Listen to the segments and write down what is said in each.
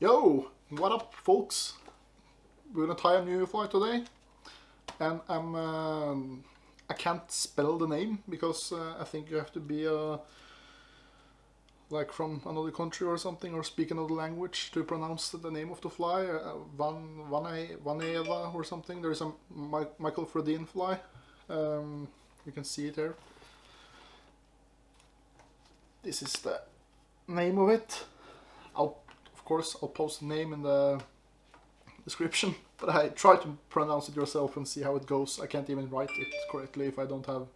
Yo, what up, folks? We're gonna tie a new fly today, and I can't spell the name because I think you have to be like from another country or something, or speak another language to pronounce the name of the fly. Vaehaeniva or something. There is a Michael Frodin fly. You can see it here. This is the name of it. Of course, I'll post the name in the description, but I try to pronounce it yourself and see how it goes. I can't even write it correctly if I don't have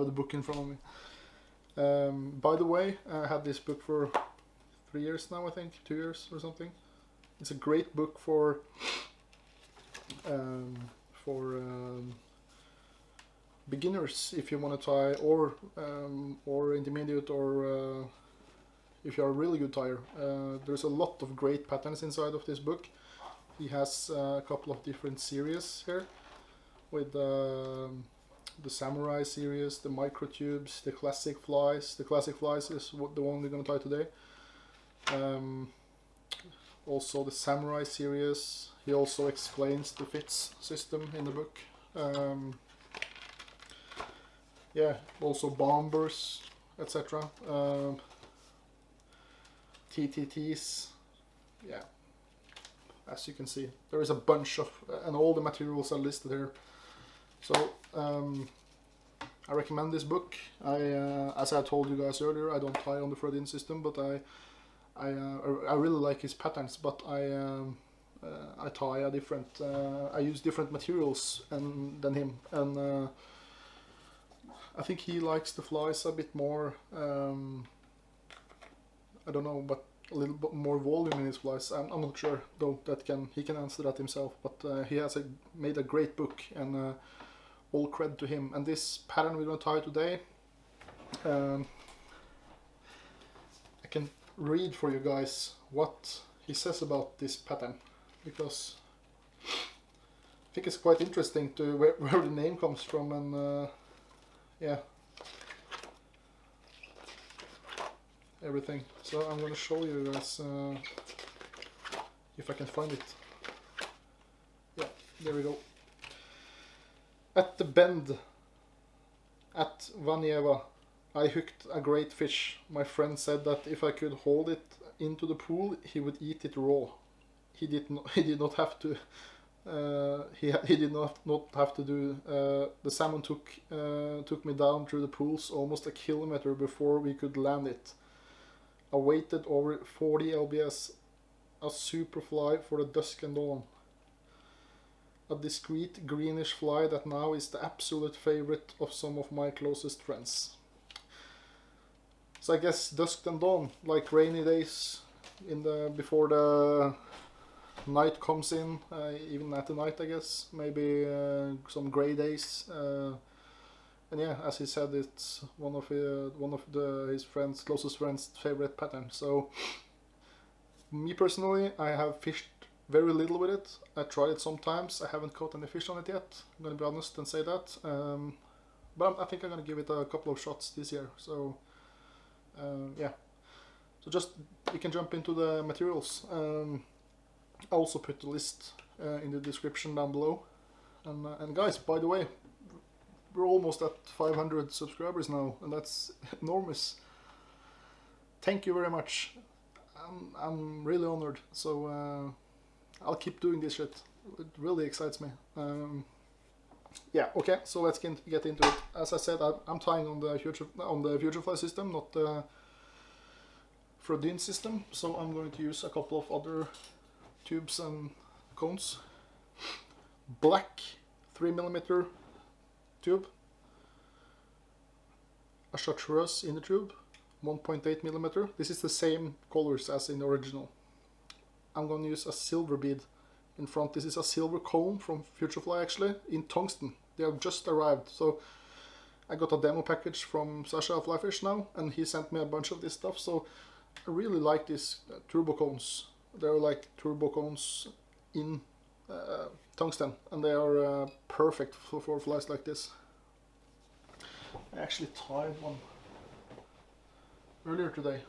the book in front of me. By the way, I had this book for 3 years now, I think, 2 years or something. It's a great book for beginners if you want to tie, or intermediate, or if you are a really good tyer. There's a lot of great patterns inside of this book. He has a couple of different series here with the Samurai series, the microtubes, the classic flies. The classic flies is the one we're going to tie today. Also the Samurai series. He also explains the fits system in the book. Yeah, also bombers, etc. TTTs. Yeah, as you can see, there is a bunch of, and all the materials are listed here. So I recommend this book. As I told you guys earlier, I don't tie on the Frodin system, but I really like his patterns. But I tie a different. I use different materials than him, and I think he likes the flies a bit more. I don't know, but a little bit more volume in his flies. I'm not sure though. He can answer that himself. But he has made a great book, and all credit to him. And this pattern we're going to tie today, I can read for you guys what he says about this pattern, because I think it's quite interesting to where the name comes from, and yeah, everything. So I'm going to show you guys if I can find it. Yeah, there we go. At the bend at Vaehaeniva, I hooked a great fish. My friend said that if I could hold it into the pool, he would eat it raw. He did not have to. He did not have to do. The salmon took me down through the pools almost a kilometer before we could land it. I waited over 40 lbs, a super fly for the dusk and dawn. A discreet greenish fly that now is the absolute favorite of some of my closest friends. So I guess dusk and dawn, like rainy days before the night comes in, even at the night, I guess. Maybe some grey days. And yeah, as he said, it's one of his closest friends' favorite pattern. So me personally, I have fished very little with it. I tried it sometimes. I haven't caught any fish on it yet. I'm gonna be honest and say that. But I think I'm gonna give it a couple of shots this year. So yeah. So just we can jump into the materials. I also put the list in the description down below. And guys, by the way, we're almost at 500 subscribers now, and that's enormous. Thank you very much. I'm really honored. So I'll keep doing this shit. It really excites me. Yeah. Okay. So let's get into it. As I said, I'm tying on the Futurefly system, not the Frodin system. So I'm going to use a couple of other tubes and cones. Black 3mm tube, a chartreuse inner tube, 1.8mm. This is the same colors as in the original. I'm going to use a silver bead in front. This is a silver cone from Futurefly, actually, in tungsten. They have just arrived. So I got a demo package from Sasha Flyfish now, and he sent me a bunch of this stuff. So I really like these turbo cones. They're like turbo cones in tungsten, and they are perfect for flies like this. I actually tied one earlier today.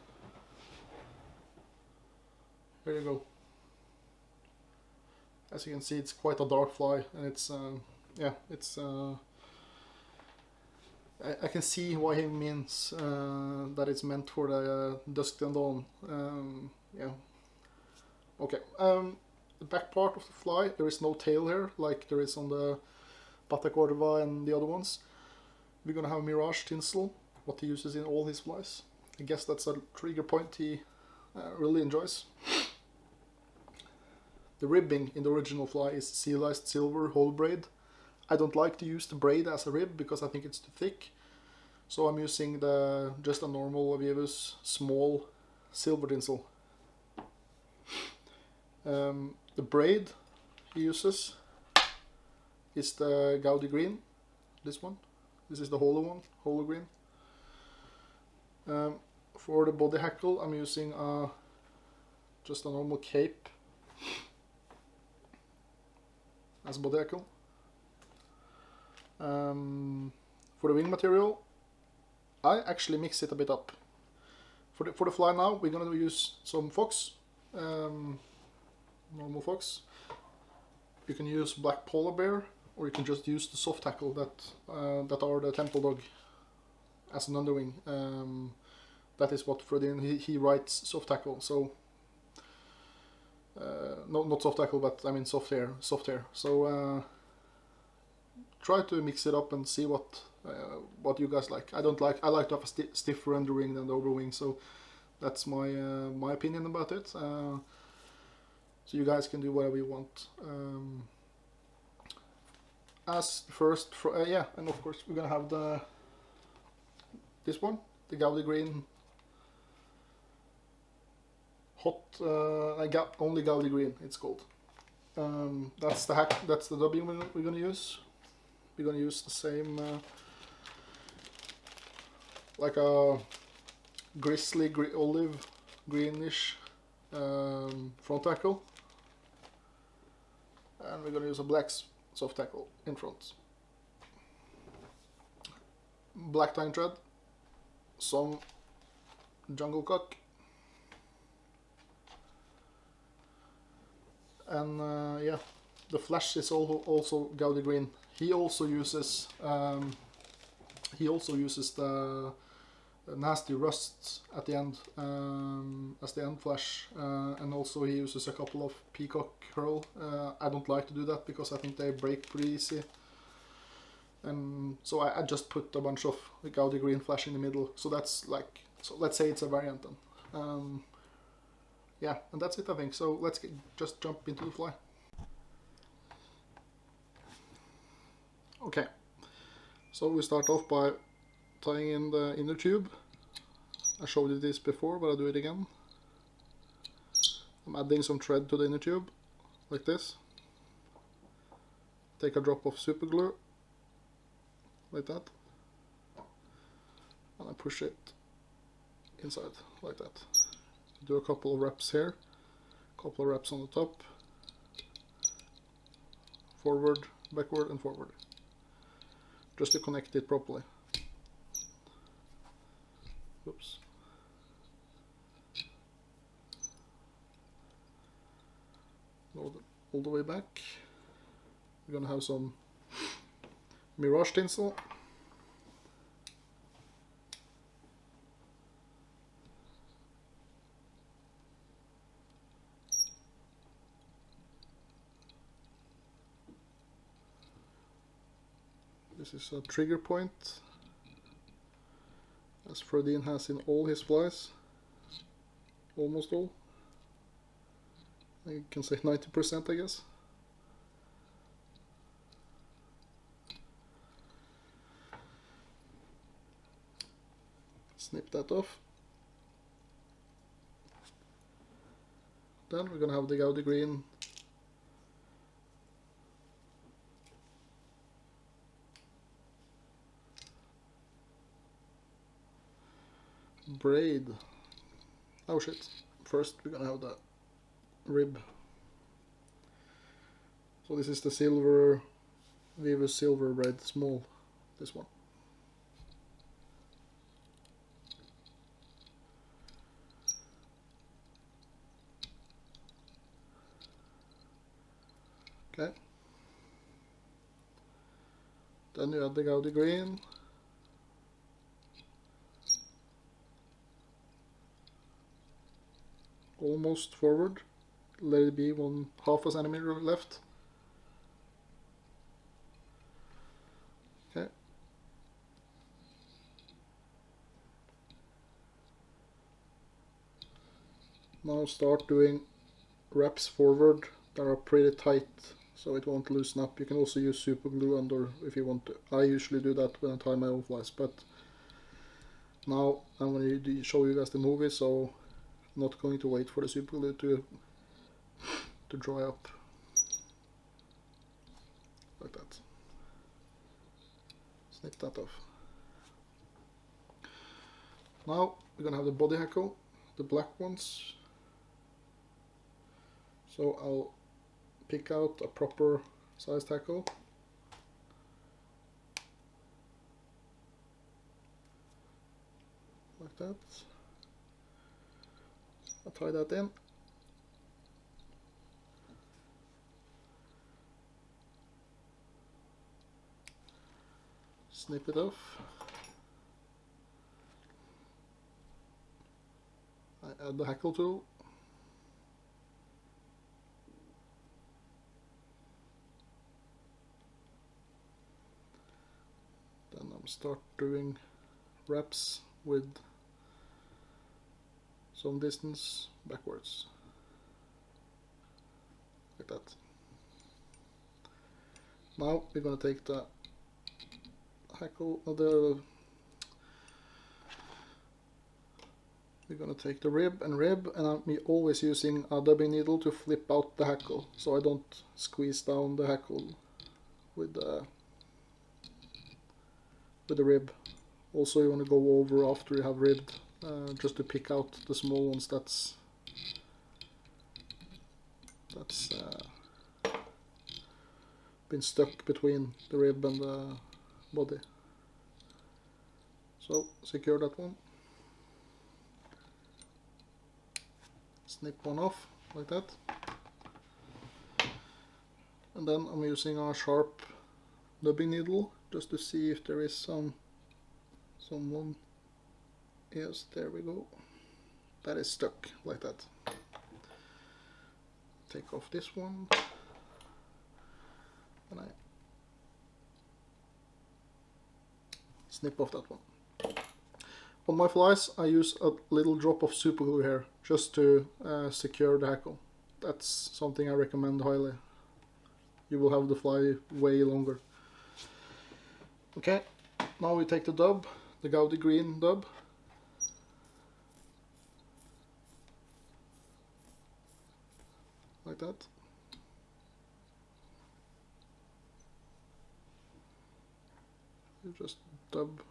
Here you go. As you can see, it's quite a dark fly, and it's yeah, it's I can see why he means that it's meant for the dusk and dawn. Yeah. Okay. The back part of the fly, there is no tail here like there is on the Vaehaeniva and the other ones. We're gonna have Mirage Tinsel, what he uses in all his flies. I guess that's a trigger point he really enjoys. The ribbing in the original fly is sealized silver whole braid. I don't like to use the braid as a rib because I think it's too thick. So I'm using just a normal Vaehaeniva's small silver tinsel. The braid he uses is the Gaudy green, this one. This is the hollow one, hollow green. For the body hackle I'm using just a normal cape as body hackle. For the wing material I actually mix it a bit up. For the fly now we're gonna use some fox, normal fox. You can use black polar bear, or you can just use the soft tackle that are the temple dog as an underwing. That is what Fredin he writes soft tackle. So not soft tackle, but I mean soft hair. So try to mix it up and see what you guys like. I like to have a stiffer underwing than the overwing, so that's my opinion about it. So you guys can do whatever you want. As first, yeah, and of course we're gonna have this one, the Gaudy green hot, only Gaudy green it's called. That's the hack. That's the dubbing we're gonna use. We're gonna use the same, like a grizzly olive greenish front tackle, and we're gonna use a black soft tackle in front. Black tine thread, some jungle cock, and yeah, the flash is also Gaudy green. He also uses the nasty rusts at the end as the end flash, and also he uses a couple of peacock curl. I don't like to do that because I think they break pretty easy, and so I just put a bunch of the Gaudy green flash in the middle. So that's like, so let's say it's a variant then. Yeah, and that's it I think. So let's just jump into the fly. Okay, so we start off by tying in the inner tube. I showed you this before, but I'll do it again. I'm adding some thread to the inner tube, like this. Take a drop of super glue, like that. And I push it inside, like that. Do a couple of wraps here, couple of wraps on the top. Forward, backward and forward. Just to connect it properly. Oops. Load it all the way back. We're gonna have some Mirage Tinsel. This is a trigger point, as Fredin has in all his flies, almost all. I can say 90% I guess. Snip that off. Then we're gonna have the Gaudy green braid. Oh shit. First we're gonna have the rib. So this is the silver Vaehaeniva silver braid, small, this one. Okay. Then you add the Gaudi green. Almost forward. Let it be 1/2 a centimeter left. Okay. Now start doing wraps forward that are pretty tight so it won't loosen up. You can also use super glue under if you want to. I usually do that when I tie my own flies, but now I'm going to show you guys the movie, so I'm not going to wait for the super glue to dry up like that. Snip that off. Now we're going to have the body hackle, the black ones. So I'll pick out a proper sized hackle. Like that. I'll tie that in. Snip it off. I add the hackle tool. Then I'm start doing wraps with some distance backwards, like that. Now we're going to take the hackle, we're going to take the rib, and I'm always using a dubbing needle to flip out the hackle, so I don't squeeze down the hackle with the rib. Also, you want to go over after you have ribbed, just to pick out the small ones that's been stuck between the rib and the body. So secure that one. Snip one off like that. And then I'm using a sharp dubbing needle just to see if there is someone. Yes, there we go. That is stuck like that. Take off this one. And I snip off that one. On my flies I use a little drop of super glue here just to secure the hackle. That's something I recommend highly. You will have the fly way longer. Okay, now we take the dub, the Gaudi green dub. Like that. You just dub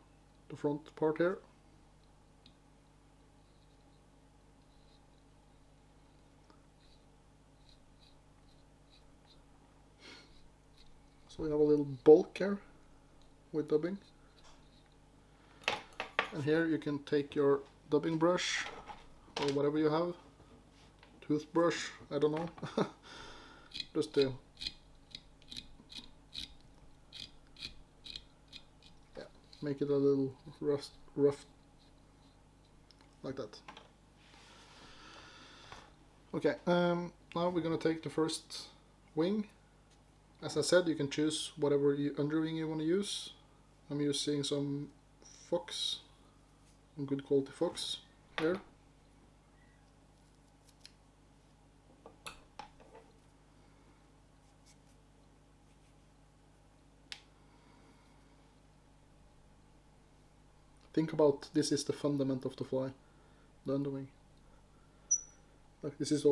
the front part here. So we have a little bulk here with dubbing. And here you can take your dubbing brush or whatever you have, toothbrush, I don't know, just to make it a little rough like that. Okay, now we're gonna take the first wing. As I said, you can choose whatever underwing you want to use. I'm using some fox, some good quality fox here. Think about this is the fundament of the fly, the underwing. Like this is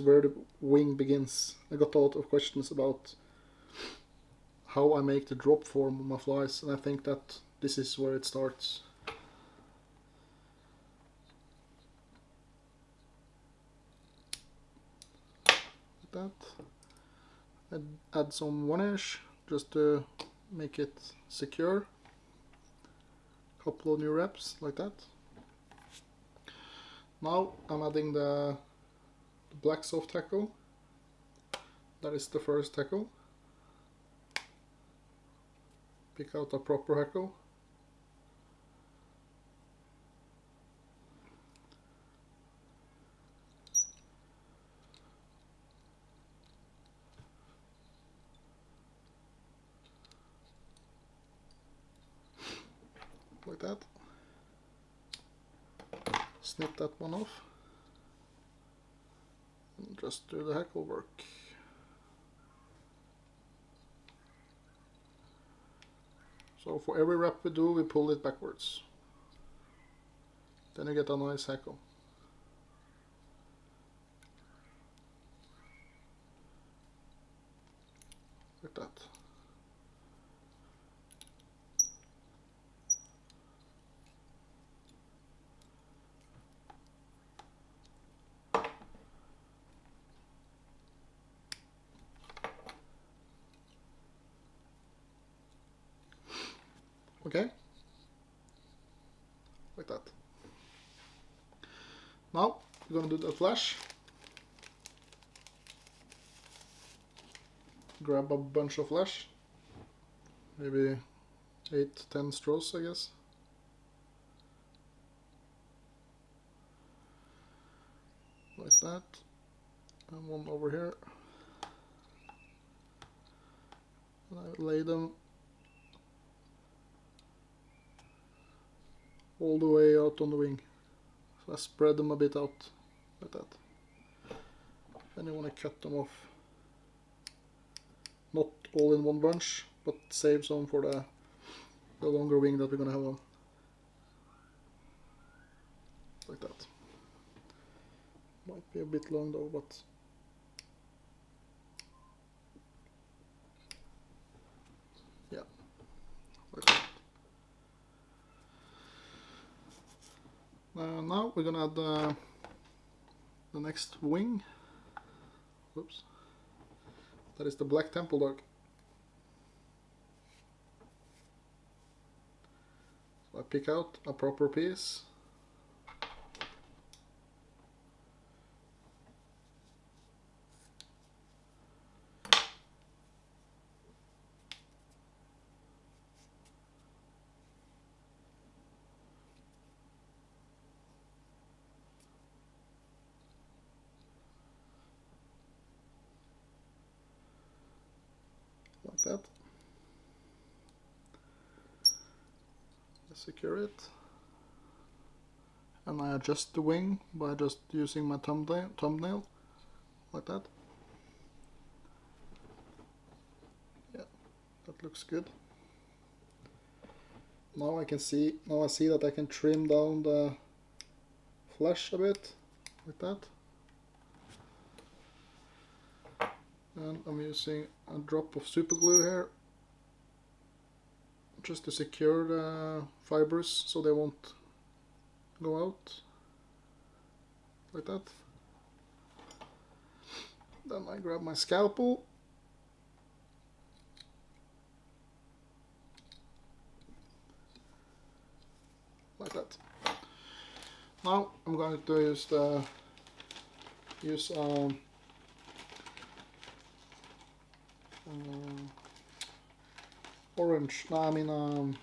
where the wing begins. I got a lot of questions about how I make the drop form on my flies, and I think that this is where it starts. Like that. I'd add some varnish just to make it secure. Couple of new wraps like that. Now I'm adding the black soft tackle. That is the first hackle. Pick out a proper hackle. Like that. Snip that one off. And just do the hackle work. So for every wrap we do, we pull it backwards. Then you get a nice hackle. Like that. Okay, like that. Now we're gonna do the flash. Grab a bunch of flash, maybe 8-10 straws, I guess. Like that, and one over here. And I lay them all the way out on the wing. So I spread them a bit out, like that. Then you want to cut them off. Not all in one bunch, but save some for the longer wing that we're going to have on. Like that. Might be a bit long though, but... yeah, like that. Now we're gonna add the next wing. Oops. That is the black temple dog. So I pick out a proper piece. Like that. Secure it. And I adjust the wing by just using my thumbnail like that. Yeah, that looks good. Now I see that I can trim down the flash a bit, like that. And I'm using a drop of super glue here, just to secure the fibers so they won't go out, like that. Then I grab my scalpel. Like that. Now I'm going to use orange, no, I mean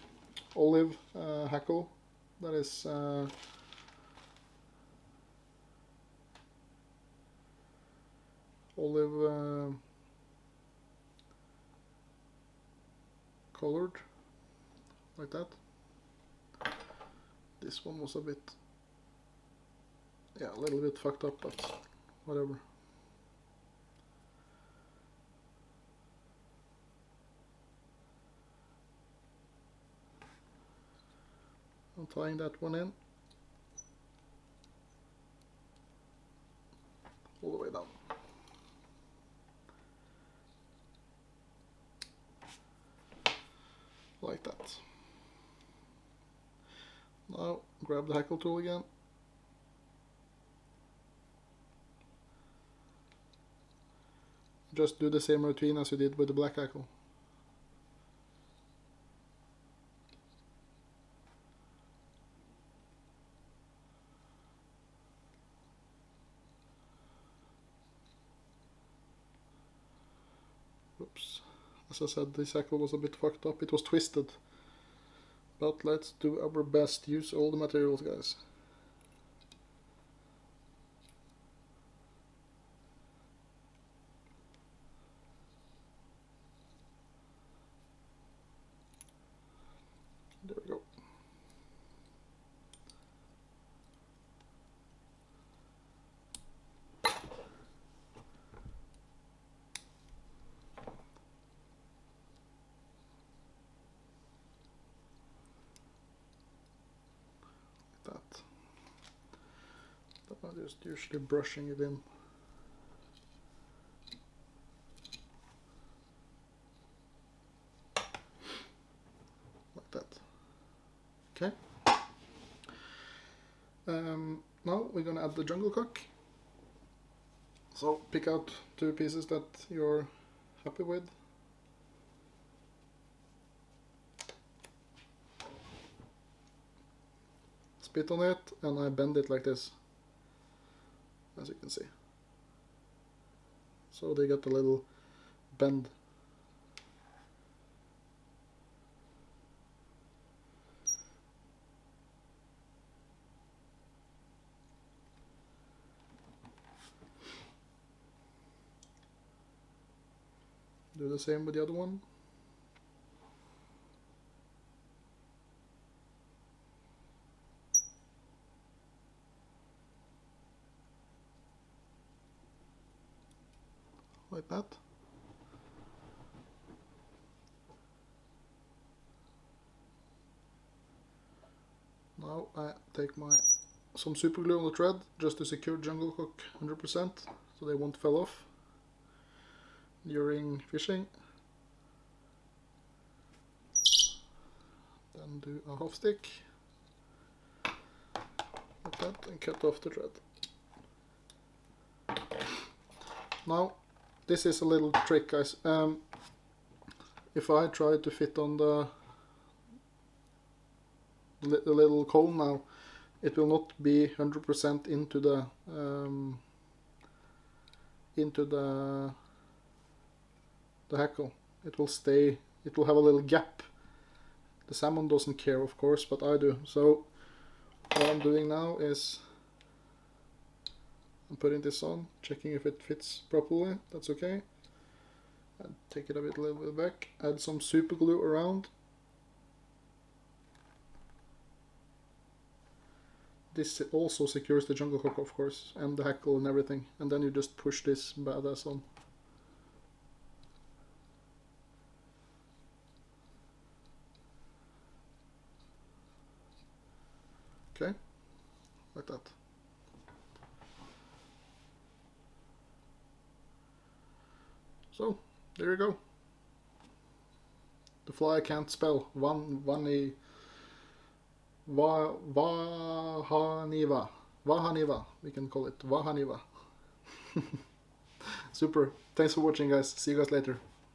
olive hackle. That is olive colored, like that. This one was a bit, yeah, a little bit fucked up, but whatever. I'm tying that one in all the way down. Like that. Now grab the hackle tool again. Just do the same routine as you did with the black hackle. Oops. As I said, this hackle was a bit fucked up. It was twisted. But let's do our best. Use all the materials, guys. There we go. I'm just usually brushing it in. Like that. Okay. Now we're gonna add the jungle cock. So pick out 2 pieces that you're happy with. Spit on it and I bend it like this, as you can see. So they got a little bend. Do the same with the other one. Like that. Now I take some super glue on the thread just to secure jungle cock 100% so they won't fall off during fishing. Then do a half stick like that and cut off the thread. Now this is a little trick, guys. If I try to fit on the little cone now, it will not be 100% into the hackle. It will stay. It will have a little gap. The salmon doesn't care, of course, but I do. So what I'm doing now is I'm putting this on, checking if it fits properly. That's okay. And take it a little bit back. Add some super glue around. This also secures the jungle cock, of course, and the hackle and everything. And then you just push this badass on. Okay, like that. So, there you go. The fly I can't spell. Vaehaeniva. Vaehaeniva. We can call it Vaehaeniva. Super. Thanks for watching, guys. See you guys later.